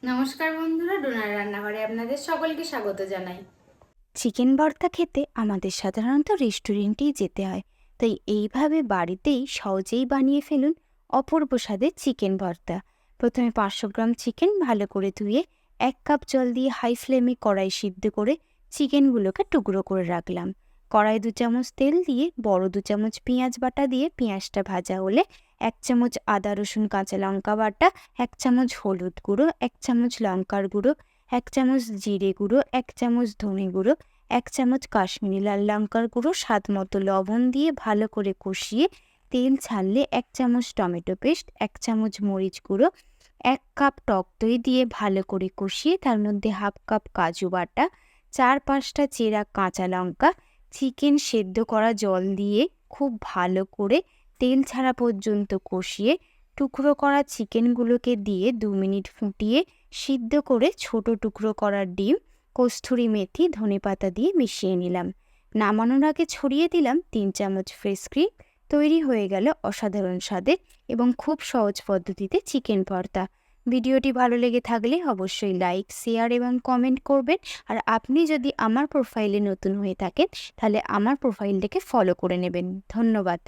নমস্কার বন্ধুরা, ডোনার রান্নাঘরে আপনাদের সকলকে স্বাগত জানাই। চিকেন ভর্তা খেতে আমাদের সাধারণত রেস্টুরেন্টেই যেতে হয়, তাই এইভাবে বাড়িতেই সহজেই বানিয়ে ফেলুন অপূর্ব স্বাদের চিকেন ভর্তা। প্রথমে 500 গ্রাম চিকেন ভালো করে ধুয়ে 1 কাপ জল দিয়ে হাই ফ্লেমে কড়াই সিদ্ধ করে চিকেনগুলোকে টুকরো করে রাখলাম। কড়াই 2 চামচ তেল দিয়ে বড় 2 চামচ পেঁয়াজ বাটা দিয়ে পেঁয়াজটা ভাজা হলে 1 চামচ আদা রসুন কাঁচা লঙ্কা বাটা, 1 চামচ হলুদ গুঁড়ো, 1 চামচ লঙ্কার গুঁড়ো, 1 চামচ জিরে গুঁড়ো, 1 চামচ ধনে গুঁড়ো, 1 চামচ কাশ্মীরি লাল লঙ্কার গুঁড়ো, স্বাদ মতো লবণ দিয়ে ভালো করে কষিয়ে তেল ছাড়লে 1 চামচ টমেটো পেস্ট, 1 চামচ মরিচ গুঁড়ো, 1 কাপ টক দই দিয়ে ভালো করে কষিয়ে তার মধ্যে 1/2 কাপ কাজু বাটা, 4-5টা চেরা কাঁচা লঙ্কা, চিকেন সেদ্ধ করা জল দিয়ে খুব ভালো করে তেল ছাড়া পর্যন্ত কষিয়ে টুকরো করা চিকেনগুলোকে দিয়ে 2 মিনিট ফুটিয়ে সিদ্ধ করে ছোট টুকরো করা ডিম, কস্তুরি মেথি, ধনেপাতা দিয়ে মিশিয়ে নিলাম। নামানোর আগে ছড়িয়ে দিলাম 3 চামচ ফ্রেশ ক্রিম। তৈরি হয়ে গেল অসাধারণ স্বাদের এবং খুব সহজ পদ্ধতিতে চিকেন ভর্তা। ভিডিওটি ভালো লেগে থাকলে অবশ্যই লাইক, শেয়ার এবং কমেন্ট করবেন। আর আপনি যদি আমার প্রোফাইলে নতুন হয়ে থাকেন তাহলে আমার প্রোফাইলটাকে ফলো করে নেবেন। ধন্যবাদ।